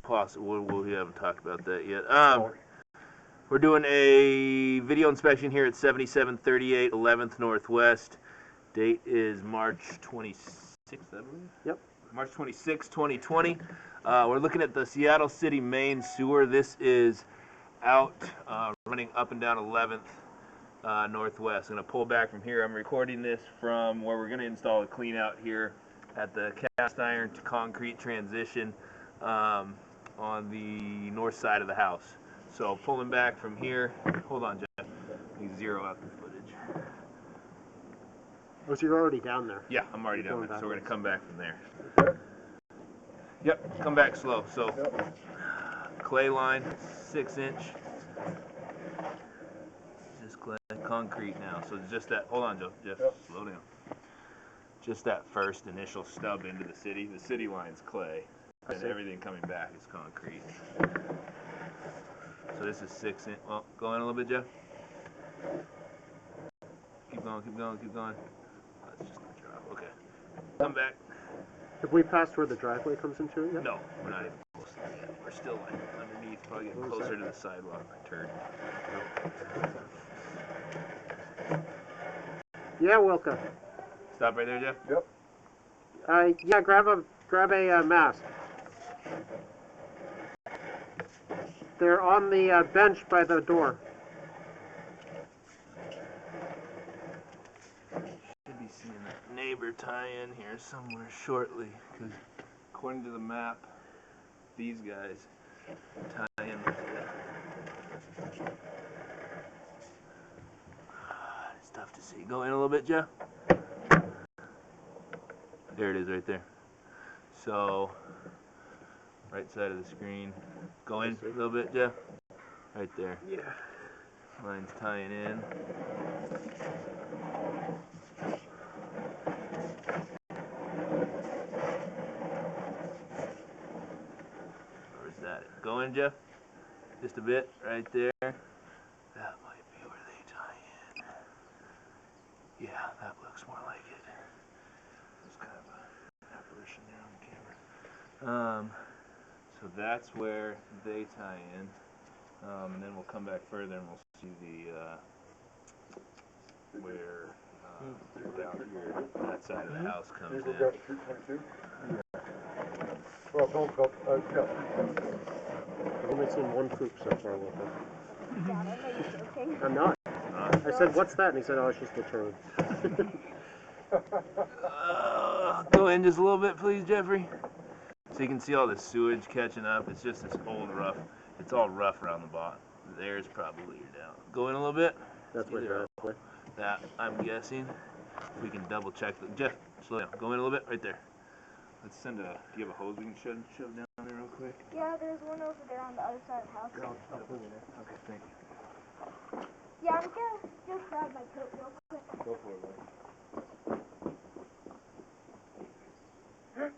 possible. We haven't talked about that yet. We're doing a video inspection here at 7738 11th Northwest. Date is March 26th, I believe? Yep. March 26, 2020. We're looking at the Seattle City main sewer. This is out running up and down 11th Northwest. I'm going to pull back from here. I'm recording this from where we're going to install a clean out here at the cast iron to concrete transition on the north side of the house. So pulling back from here. Hold on, Jeff. Let me zero out the footage. Oh, so you're already down there? Yeah, I'm already down there. So we're going to come back from there. Yep, come back slow. So clay line, 6-inch. Just clay concrete now. So it's just that. Hold on, Jeff. Slow down. Just that first initial stub into the city. The city line's clay, and everything coming back is concrete. So this is 6-inch. Oh, go in a little bit, Jeff. Keep going, keep going, keep going. Oh, it's just gonna drop. Okay. Come back. Have we passed where the driveway comes into it yet? No, we're not even close to that yet. We're still like underneath, probably getting closer to the sidewalk. Turn. Yeah, Wilka. Stop right there, Jeff. Yep. Yeah, grab a mask. They're on the bench by the door. Should be seeing that neighbor tie in here somewhere shortly, because according to the map, these guys tie in with it. It's tough to see. Go in a little bit, Jeff. There it is right there. So, right side of the screen. Go in a little bit, Jeff. Right there. Yeah. Line's tying in. Where's that? Go in, Jeff. Just a bit, right there. That might be where they tie in. Yeah, that looks more like it. There's kind of an apparition there on the camera. So that's where they tie in. And then we'll come back further and we'll see the where down here that side of the house comes in. Well, don't go. Yeah. I've only seen one poop so far with it. Dad, I know you're joking. I'm not. I said, "What's that?" And he said, "Oh, it's just a turd." Go in just a little bit, please, Jeffrey. So you can see all the sewage catching up. It's just this old rough. It's all rough around the bottom. There's probably your down. Go in a little bit. That's where you're at. That, I'm guessing. We can double check. Jeff, slow down. Go in a little bit, right there. Let's send a. Do you have a hose we can shove down there real quick? Yeah, there's one over there on the other side of the house. Yeah, okay, thank you. Yeah, I'm gonna just grab my coat real quick. Go for it, buddy.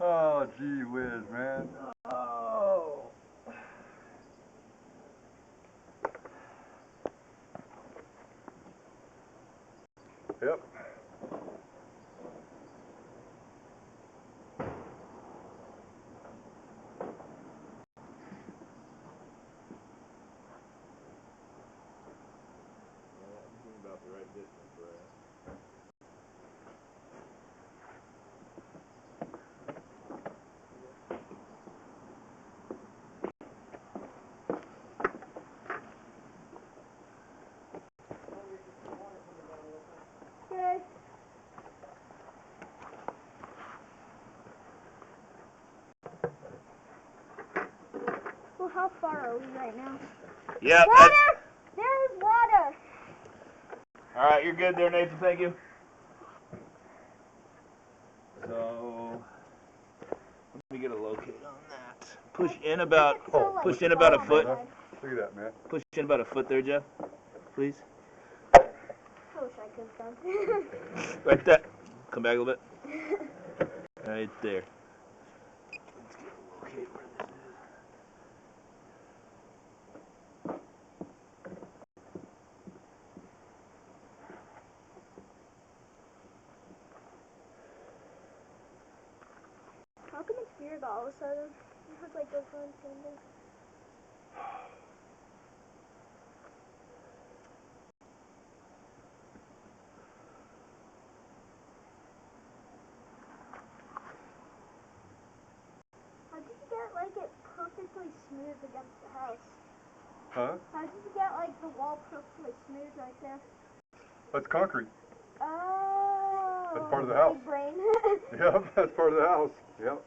Oh, gee whiz, man. Oh. Yep. About the right distance, right? Good. Well, how far are we right now? Yeah. Water! There's water! Alright, you're good there, Nathan. Thank you. So, let me get a locate on that. Push in about a foot. Look at that, man. Push in about a foot there, Jeff. Please. I wish I could have done. Right there. Come back a little bit. Right there. Let's get a locate where this is. How come it's weird all of a sudden? has like those ones in there. How did you get like it perfectly smooth against the house? Huh? How did you get like the wall perfectly smooth right there? That's concrete. Oh. That's part of the house. Big brain. Yep, that's part of the house. Yep.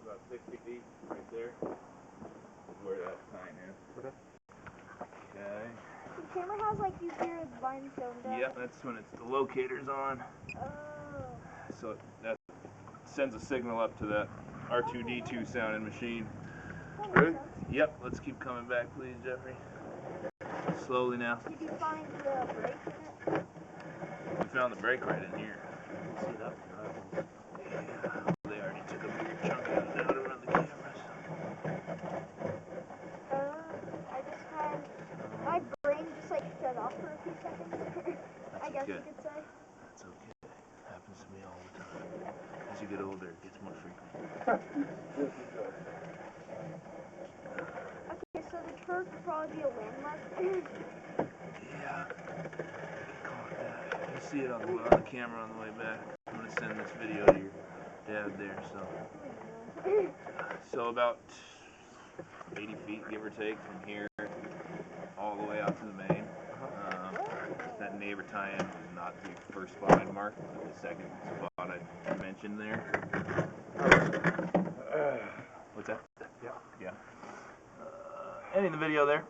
About 60 feet right there is where that sign is. Okay. Okay. The camera has like these weird lines going down. Yep, that's when it's the locator's on. Oh. So that sends a signal up to that R2D2 sounding machine. That Ready? makes sense. Yep, let's keep coming back, please, Jeffrey. Slowly now. Did you find the brake in it? We found the brake right in here. I can see that one driving. They already took a bigger chunk out of that to run the cameras. I just had my brain just like shut off for a few seconds. I guess okay. you could say. That's okay. Happens to me all the time. As you get older, it gets more frequent. Okay, so the turf would probably be a landmark. Yeah. You see it on the camera on the way back. I'm gonna send this video to your dad there. So about 80 feet, give or take, from here all the way out to the main. That neighbor tie-in is not the first spot I'd marked, but the second spot I mentioned there. What's that? Yeah. Yeah. Ending the video there.